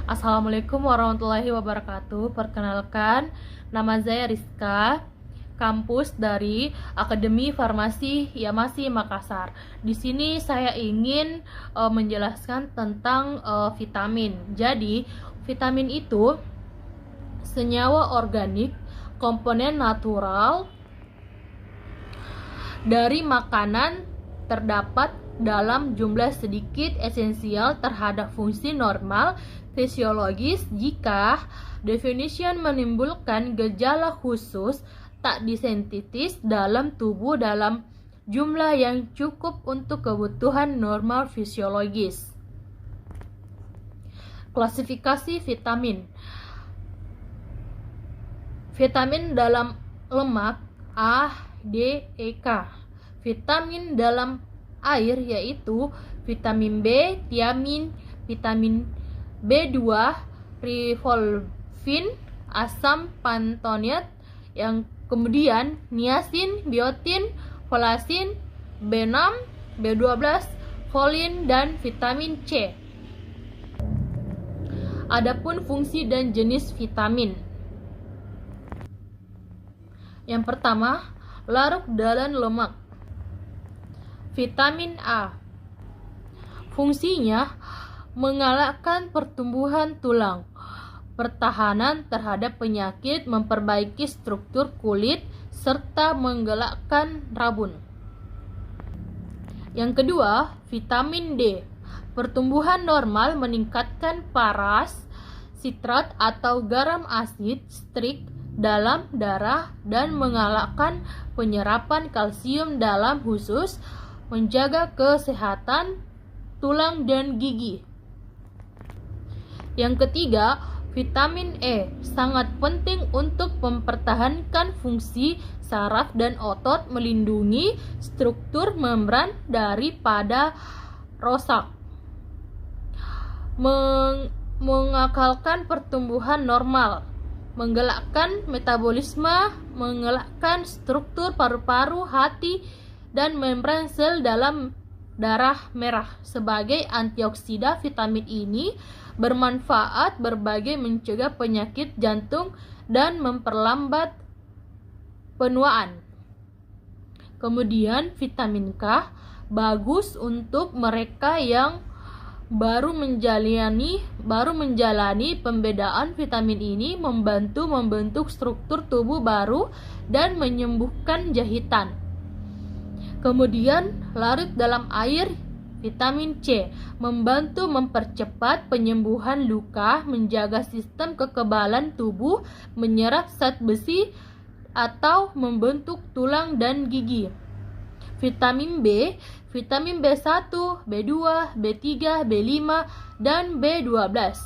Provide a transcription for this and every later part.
Assalamualaikum warahmatullahi wabarakatuh. Perkenalkan, nama saya Rizka, kampus dari Akademi Farmasi Yamasi Makassar. Di sini saya ingin menjelaskan tentang vitamin. Jadi, vitamin itu senyawa organik, komponen natural dari makanan terdapat dalam jumlah sedikit esensial terhadap fungsi normal fisiologis. Jika definition menimbulkan gejala khusus, tak disintetis dalam tubuh dalam jumlah yang cukup untuk kebutuhan normal fisiologis. Klasifikasi vitamin. Vitamin dalam lemak A, D, E, K. Vitamin dalam air yaitu vitamin B, tiamin, vitamin B2, riboflavin, asam pantoniat, yang kemudian niacin, biotin, folasin, B6, B12, folin, dan vitamin C. Adapun fungsi dan jenis vitamin. Yang pertama, larut dalam lemak. Vitamin A. Fungsinya mengalahkan pertumbuhan tulang, pertahanan terhadap penyakit, memperbaiki struktur kulit, serta menggelakkan rabun. Yang kedua, vitamin D. Pertumbuhan normal, meningkatkan paras, sitrat atau garam asid strik dalam darah, dan mengalahkan penyerapan kalsium dalam usus, menjaga kesehatan tulang dan gigi. Yang ketiga, vitamin E sangat penting untuk mempertahankan fungsi saraf dan otot, melindungi struktur membran daripada rusak, mengakalkan pertumbuhan normal, menggelakkan metabolisme, menggelakkan struktur paru-paru, hati, dan membran sel dalam darah merah. Sebagai antioksida, vitamin ini bermanfaat berbagai, mencegah penyakit jantung dan memperlambat penuaan. Kemudian vitamin K bagus untuk mereka yang baru menjalani pembedaan. Vitamin ini membantu membentuk struktur tubuh baru dan menyembuhkan jahitan. Kemudian larut dalam air, vitamin C membantu mempercepat penyembuhan luka, menjaga sistem kekebalan tubuh, menyerap zat besi atau membentuk tulang dan gigi. Vitamin B, vitamin B1, B2, B3, B5, dan B12.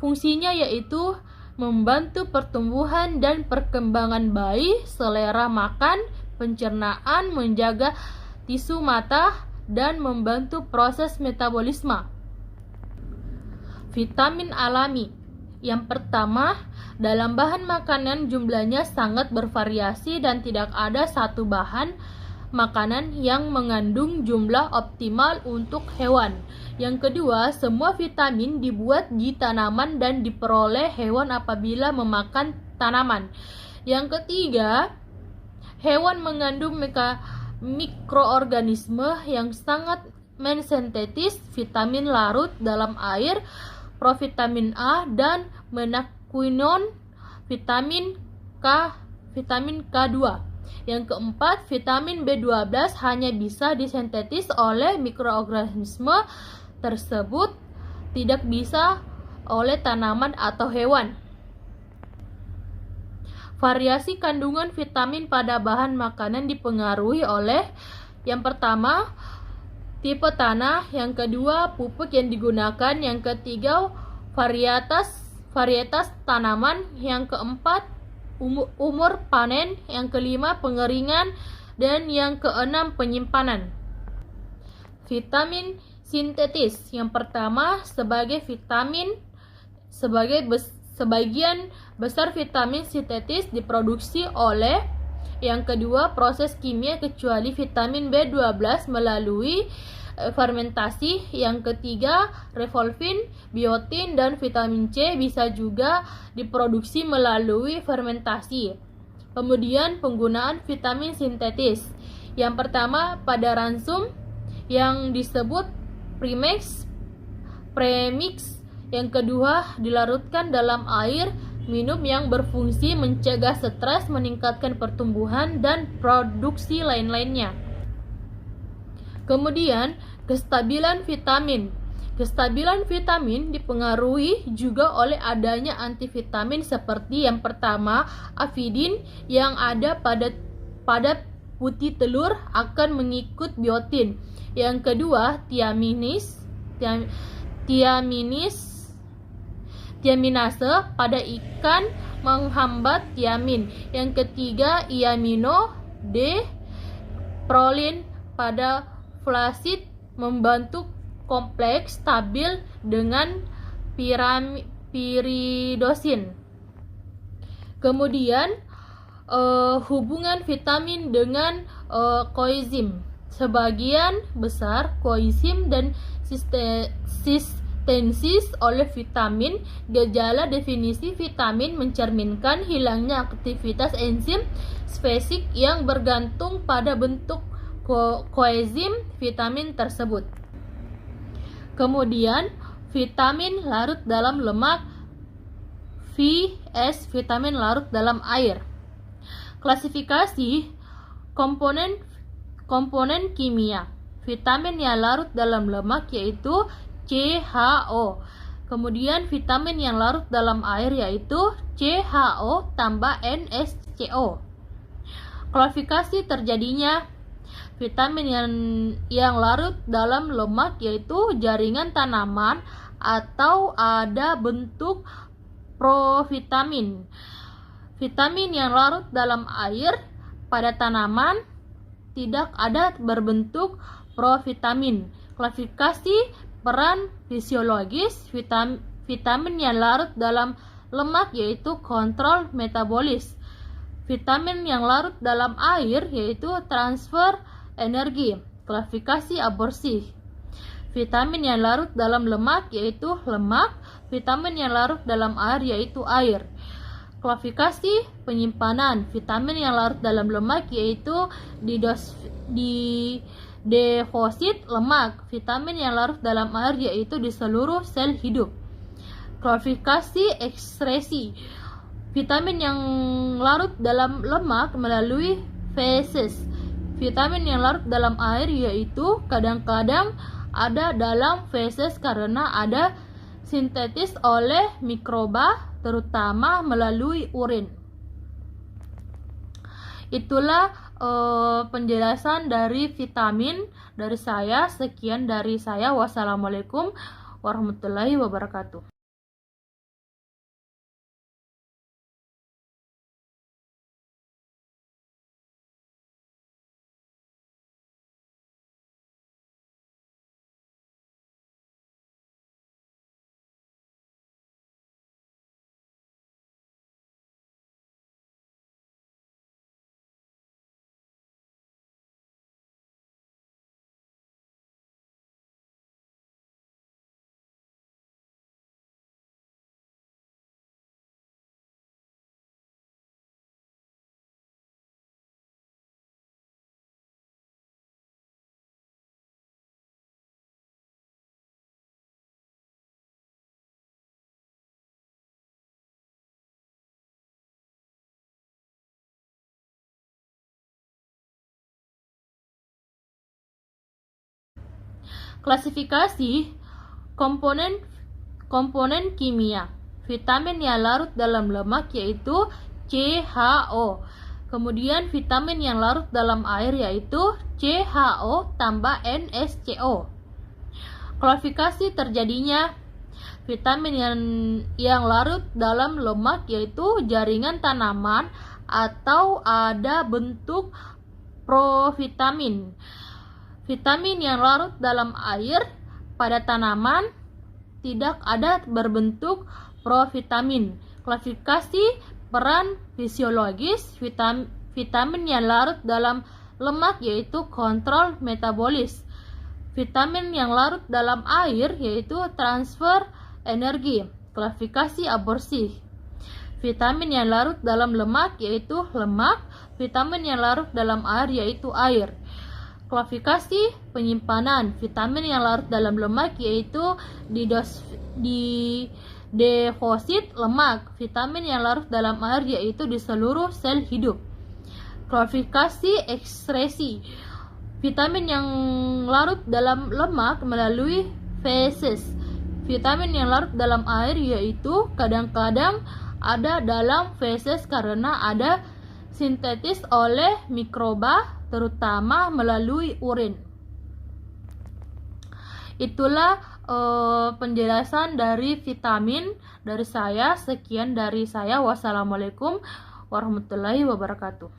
Fungsinya yaitu membantu pertumbuhan dan perkembangan bayi, selera makan, pencernaan, menjaga tisu mata, dan membantu proses metabolisme. Vitamin alami. Yang pertama, dalam bahan makanan jumlahnya sangat bervariasi dan tidak ada satu bahan makanan yang mengandung jumlah optimal untuk hewan. Yang kedua, semua vitamin dibuat di tanaman dan diperoleh hewan apabila memakan tanaman. Yang ketiga, hewan mengandung mikroorganisme yang sangat mensintetis vitamin larut dalam air, provitamin A, dan menakwinone, vitamin K2. Yang keempat, vitamin B12 hanya bisa disintetis oleh mikroorganisme tersebut, tidak bisa oleh tanaman atau hewan. Variasi kandungan vitamin pada bahan makanan dipengaruhi oleh yang pertama, tipe tanah, yang kedua, pupuk yang digunakan, yang ketiga, varietas tanaman, yang keempat, umur panen, yang kelima, pengeringan, dan yang keenam, penyimpanan. Vitamin sintetis. Yang pertama, sebagian besar vitamin sintetis diproduksi oleh, yang kedua, proses kimia, kecuali vitamin B12 melalui fermentasi. Yang ketiga, revolvin, biotin, dan vitamin C bisa juga diproduksi melalui fermentasi. Kemudian penggunaan vitamin sintetis. Yang pertama pada ransum yang disebut premix. Yang kedua, dilarutkan dalam air minum yang berfungsi mencegah stres, meningkatkan pertumbuhan, dan produksi lain-lainnya. Kemudian, kestabilan vitamin. Kestabilan vitamin dipengaruhi juga oleh adanya antivitamin seperti yang pertama, avidin yang ada pada putih telur akan mengikut biotin. Yang kedua, tiaminase pada ikan menghambat tiamin. Yang ketiga, iamino D prolin pada flasid membantu kompleks stabil dengan piridosin. Kemudian hubungan vitamin dengan koenzim. Sebagian besar koenzim dan sistensis oleh vitamin. Gejala definisi vitamin mencerminkan hilangnya aktivitas enzim spesifik yang bergantung pada bentuk koenzim vitamin tersebut. Kemudian vitamin larut dalam lemak vs vitamin larut dalam air. Klasifikasi komponen kimia. Vitamin yang larut dalam lemak yaitu CHO. Kemudian vitamin yang larut dalam air yaitu CHO tambah NaCO. Klasifikasi terjadinya vitamin yang larut dalam lemak yaitu jaringan tanaman atau ada bentuk provitamin. Vitamin yang larut dalam air pada tanaman tidak ada berbentuk provitamin. Klasifikasi peran fisiologis vitamin yang larut dalam lemak yaitu kontrol metabolis. Vitamin yang larut dalam air yaitu transfer energi. Klasifikasi aborsi. Vitamin yang larut dalam lemak yaitu lemak. Vitamin yang larut dalam air yaitu air. Klasifikasi penyimpanan. Vitamin yang larut dalam lemak yaitu deposit lemak. Vitamin yang larut dalam air yaitu di seluruh sel hidup. Klasifikasi ekskresi. Vitamin yang larut dalam lemak melalui feses. Vitamin yang larut dalam air yaitu kadang-kadang ada dalam feses karena ada sintetis oleh mikroba terutama melalui urin. Itulah penjelasan dari vitamin dari saya. Sekian dari saya. Wassalamualaikum warahmatullahi wabarakatuh. Klasifikasi komponen kimia. Vitamin yang larut dalam lemak yaitu CHO. Kemudian vitamin yang larut dalam air yaitu CHO tambah NaCO. Klasifikasi terjadinya vitamin yang larut dalam lemak yaitu jaringan tanaman atau ada bentuk provitamin. Vitamin yang larut dalam air pada tanaman tidak ada berbentuk provitamin. Klasifikasi peran fisiologis vitamin yang larut dalam lemak yaitu kontrol metabolis. Vitamin yang larut dalam air yaitu transfer energi, klasifikasi aborsi. Vitamin yang larut dalam lemak yaitu lemak. Vitamin yang larut dalam air yaitu air. Klasifikasi penyimpanan. Vitamin yang larut dalam lemak yaitu deposit lemak. Vitamin yang larut dalam air yaitu di seluruh sel hidup. Klasifikasi ekskresi. Vitamin yang larut dalam lemak melalui feses. Vitamin yang larut dalam air yaitu kadang-kadang ada dalam feses karena ada sintetis oleh mikroba, terutama melalui urin. Itulah penjelasan dari vitamin dari saya. Sekian dari saya. Wassalamualaikum warahmatullahi wabarakatuh.